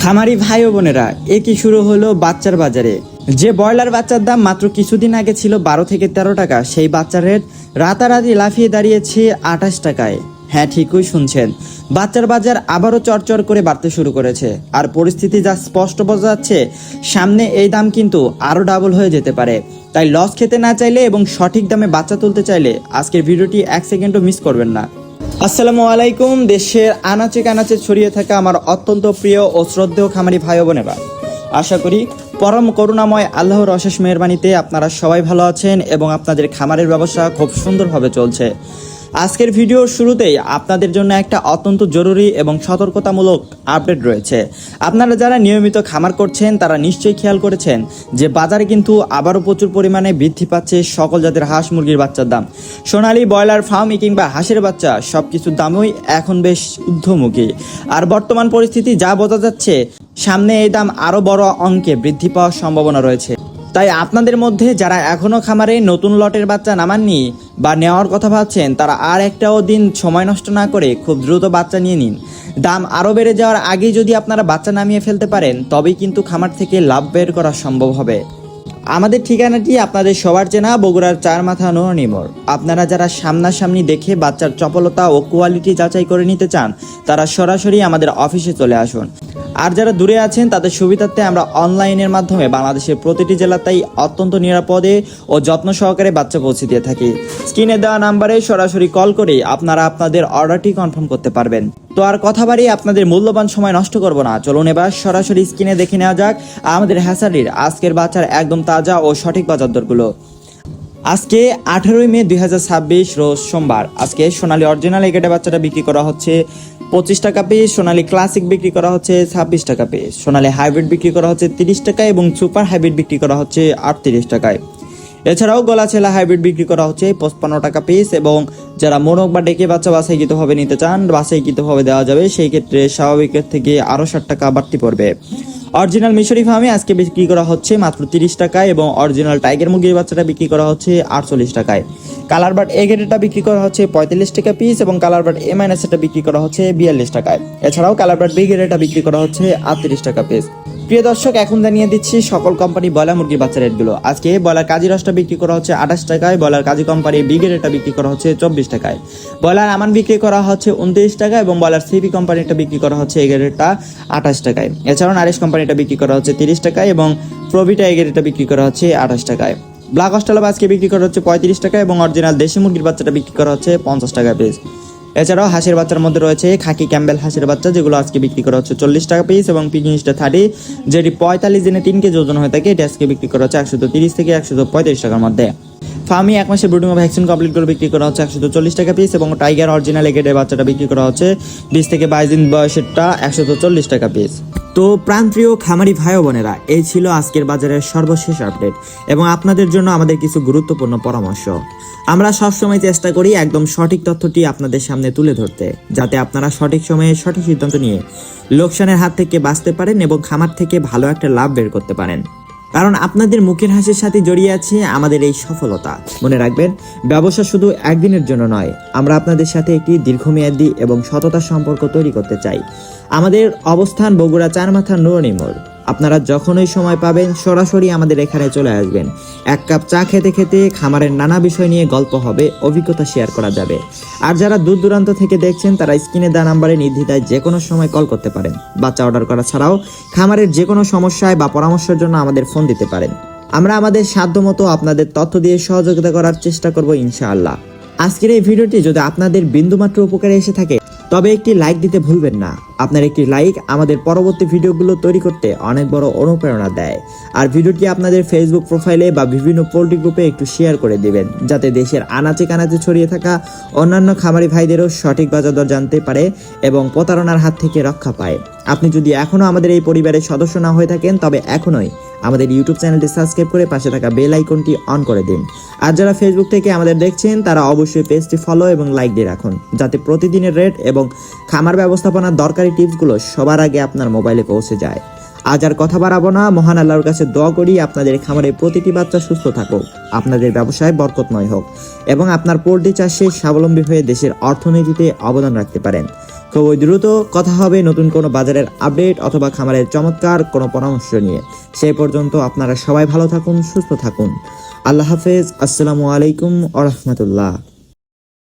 খামারি ভাই ও বোনেরা, একই শুরু হলো বাচ্চার বাজারে। যে ব্রয়লার বাচ্চার দাম মাত্র কিছুদিন আগে ছিল 12 থেকে 13 টাকা, সেই বাচ্চার রেট রাতারাতি লাফিয়ে দাঁড়িয়েছে 28 টাকায়। হ্যাঁ, ঠিকই শুনছেন, বাচ্চার বাজার আবারও চড়চড় করে বাড়তে শুরু করেছে। আর পরিস্থিতি যা স্পষ্ট বোঝা যাচ্ছে, সামনে এই দাম কিন্তু আরও ডাবল হয়ে যেতে পারে। তাই লস খেতে না চাইলে এবং সঠিক দামে বাচ্চা তুলতে চাইলে আজকের ভিডিওটি 1 সেকেন্ডও মিস করবেন না। আসসালামু আলাইকুম। দেশের আনাচে কানাচে ছড়িয়ে থাকা আমার অত্যন্ত প্রিয় ও শ্রদ্ধেয় খামারি ভাই বোনেরা, আশা করি পরম করুণাময় আল্লাহর অশেষ মেহেরবানিতে আপনারা সবাই ভালো আছেন এবং আপনাদের খামারের ব্যবসা খুব সুন্দরভাবে চলছে। আজকের ভিডিওর শুরুতেই আপনাদের জন্য একটা অত্যন্ত জরুরি এবং সতর্কতামূলক আপডেট রয়েছে। আপনারা যারা নিয়মিত খামার করছেন তারা নিশ্চয়ই খেয়াল করেছেন যে বাজারে কিন্তু আবারও প্রচুর পরিমাণে বৃদ্ধি পাচ্ছে সকল জাতের হাঁস মুরগির বাচ্চার দাম। সোনালী, ব্রয়লার ফার্মি কিংবা হাঁসের বাচ্চা সব কিছুর দামই এখন বেশ ঊর্ধ্বমুখী। আর বর্তমান পরিস্থিতি যা বোঝা যাচ্ছে, সামনে এই দাম আরও বড় অঙ্কে বৃদ্ধি পাওয়ার সম্ভাবনা রয়েছে। তাই আপনাদের মধ্যে যারা এখনও খামারে নতুন লটের বাচ্চা নামাননি বা নেওয়ার কথা ভাবছেন, তারা আর একটাও দিন সময় নষ্ট না করে খুব দ্রুত বাচ্চা নিয়ে নিন। দাম আরও বেড়ে যাওয়ার আগেই যদি আপনারা বাচ্চা নামিয়ে ফেলতে পারেন, তবেই কিন্তু খামার থেকে লাভ বের করা সম্ভব হবে। আমাদের ঠিকানাটি আপনাদের সবার চেনা, বগুড়ার চারমাথা নোহানী মোড়। আপনারা যারা সামনাসামনি দেখে বাচ্চার চপলতা ও কোয়ালিটি যাচাই করে নিতে চান, তারা সরাসরি আমাদের অফিসে চলে আসুন। আর যারা দূরে আছেন তাদের সুবিধার্থে আমরা অনলাইনের মাধ্যমে বাংলাদেশের প্রতিটি জেলাতেই অত্যন্ত নিরাপদে ও যত্ন সহকারে বাচ্চা পৌঁছে দিয়ে থাকি। স্ক্রিনে দেওয়া নাম্বারে সরাসরি কল করে আপনারা আপনাদের অর্ডারটি কনফার্ম করতে পারবেন। তো আর কথা বাড়িয়ে আপনাদের মূল্যবান সময় নষ্ট করব না, চলুন এবার সরাসরি স্ক্রিনে দেখে নেওয়া যাক আমাদের হ্যাসারির আজকের বাচ্চার একদম তাজা ও সঠিক বাজার দরগুলো। আজকে 18 মে 2026 রোজ সোমবার। আজকে সোনালী অরিজিনাল এগেটে বাচ্চাটা বিক্রি করা হচ্ছে 25 টাকা পিস, সোনালী ক্লাসিক বিক্রি করা হচ্ছে 26 টাকা পিস, সোনালী হাইব্রিড বিক্রি করা হচ্ছে 30 টাকায় এবং সুপার হাইব্রিড বিক্রি করা হচ্ছে 38 টাকায়। এছাড়াও গলা ছেলা হাইব্রিড বিক্রি করা হচ্ছে 55 টাকা পিস, এবং যারা মোরগ বা ডেকে বাচ্চা বাছাইকৃতভাবে নিতে চান, বাছাইকৃতভাবে দেওয়া যাবে, সেই ক্ষেত্রে স্বাভাবিকের থেকে আরও 60 টাকা বাড়তি পড়বে। অরিজিনাল মিশরি ফার্মে আজকে বিক্রি করা হচ্ছে মাত্র 30 টাকায় এবং অরিজিনাল টাইগার মুরগির বাচ্চাটা বিক্রি করা হচ্ছে 48 টাকায়। কালার বাট এগেটটা বিক্রি করা হচ্ছে 45 টাকা পিস এবং কালার বাট এ মাইনাসটা বিক্রি করা হচ্ছে 42 টাকায়। এছাড়াও কালার বাট বিগেটটা বিক্রি করা হচ্ছে 38 টাকা পিস। প্রিয় দর্শক, এখন জানিয়ে দিচ্ছি সকল কোম্পানি ব্রয়লার মুরগির বাচ্চা রেটগুলো। আজকে ব্রয়লার কাজী রসটা বিক্রি করা হচ্ছে 28 টাকায়, ব্রয়লার কাজী কোম্পানি বিগেটটা বিক্রি করা হচ্ছে 24 টাকায়, ব্রয়লার আমান বিক্রি করা হচ্ছে 29 টাকা এবং ব্রয়লার সিপি কোম্পানিটা বিক্রি করা হচ্ছে এগেটটা 28 টাকায়। এছাড়াও নারিশ কোম্পানিটা বিক্রি করা হচ্ছে 30 টাকায় এবং প্রবিটা এগেটটা বিক্রি করা হচ্ছে 28 টাকায়। ব্ল্যাক অস্ট্রেলিয়া আজকে বিক্রি করা হচ্ছে 35 টাকা এবং অরিজিনাল দেশি মুরগির বাচ্চাটা বিক্রি করা হচ্ছে 50 টাকা পিস। এছাড়াও হাঁসের বাচ্চার মধ্যে রয়েছে খাকি ক্যাম্বেল হাঁসের বাচ্চা, যেগুলো আজকে বিক্রি করা হচ্ছে 40 টাকা পিস, এবং পিকনিকটা 30, যেটি 45 দিনে 3 কেজি ওজন হয়ে থাকে, এটি আজকে বিক্রি করা হচ্ছে 130 থেকে 135 টাকার মধ্যে। ফার্মি 1 মাসের ব্রুডিং ও ভ্যাকসিন কমপ্লিট করে বিক্রি করা হচ্ছে 140 টাকা পিস এবং টাইগার অরিজিনাল এগেটের বাচ্চাটা বিক্রি করা হচ্ছে 20 থেকে 22 দিন বয়সেরটা 140 টাকা পিস। তো প্রাণপ্রিয় খামারি ভাই বোনেরা, এই ছিল আজকের বাজারের সর্বশেষ আপডেট এবং আপনাদের জন্য আমাদের কিছু গুরুত্বপূর্ণ পরামর্শ। আমরা সবসময় চেষ্টা করি একদম সঠিক তথ্যটি আপনাদের সামনে তুলে ধরতে, যাতে আপনারা সঠিক সময়ে সঠিক সিদ্ধান্ত নিয়ে লোকসানের হাত থেকে বাঁচতে পারেন এবং খামার থেকে ভালো একটা লাভ বের করতে পারেন। কারণ আপনাদের মুখের হাসির সাথে জড়িয়ে আছে আমাদের এই সফলতা। মনে রাখবেন, ব্যবসা শুধু একদিনের জন্য নয়, আমরা আপনাদের সাথে একটি দীর্ঘমেয়াদী এবং সততার সম্পর্ক তৈরি করতে চাই। আমাদের অবস্থান বগুড়া চারমাথা নোহানী মোড়। আপনারা যখনই সময় পাবেন সরাসরি আমাদের এখানে চলে আসবেন। 1 কাপ চা খেতে খেতে খামারের নানা বিষয় নিয়ে গল্প হবে, অভিজ্ঞতা শেয়ার করা যাবে। আর যারা দূর দূরান্ত থেকে দেখছেন, তারা স্ক্রিনে দেওয়া নাম্বারে নির্দ্বিধায় যে কোনো সময় কল করতে পারেন। বাচ্চা অর্ডার করা ছাড়াও খামারের যে কোনো সমস্যায় বা পরামর্শের জন্য আমাদের ফোন দিতে পারেন। আমরা আমাদের সাধ্যমতো আপনাদের তথ্য দিয়ে সহযোগিতা করার চেষ্টা করব ইনশাআল্লাহ। আজকের এই ভিডিওটি যদি আপনাদের বিন্দুমাত্র উপকারে এসে থাকে, তবে একটি লাইক দিতে ভুলবেন না। আপনার একটি লাইক আমাদের পরবর্তী ভিডিওগুলো তৈরি করতে অনেক বড় অনুপ্রেরণা দেয়। আর ভিডিওটি আপনাদের ফেসবুক প্রোফাইলে বা বিভিন্ন পোল্ট্রি গ্রুপে একটু শেয়ার করে দিবেন, যাতে দেশের আনাচে কানাচে ছড়িয়ে থাকা অন্যান্য খামারি ভাইদেরও সঠিক বাজার দর জানতে পারে এবং প্রতারণার হাত থেকে রক্ষা পায়। আপনি যদি এখনও আমাদের এই পরিবারের সদস্য না হয়ে থাকেন, তবে এখনই আমাদের ইউটিউব চ্যানেলটি সাবস্ক্রাইব করে পাশে থাকা বেল আইকনটি অন করে দিন। আর যারা ফেসবুক থেকে আমাদের দেখছেন, তারা অবশ্যই পেজটি ফলো এবং লাইক দিয়ে রাখুন, যাতে প্রতিদিনের রেট এবং খামার ব্যবস্থাপনার দরকারি টিপসগুলো সবার আগে আপনার মোবাইলে পৌঁছে যায়। আজ আর কথা বাড়াবো না, মহান আল্লাহর কাছে দোয়া করি আপনাদের খামারে প্রতিটি বাচ্চা সুস্থ থাকুক, আপনাদের ব্যবসায় বরকতময় হোক এবং আপনার পোল্ট্রি চাষে স্বাবলম্বী হয়ে দেশের অর্থনীতিতে অবদান রাখতে পারেন। খুবই দ্রুত কথা হবে নতুন কোনো বাজারের আপডেট অথবা খামারের চমৎকার কোনো পরামর্শ নিয়ে। সেই পর্যন্ত আপনারা সবাই ভালো থাকুন, সুস্থ থাকুন। আল্লাহ হাফেজ। আসসালামু আলাইকুম ওয়া রাহমাতুল্লাহ।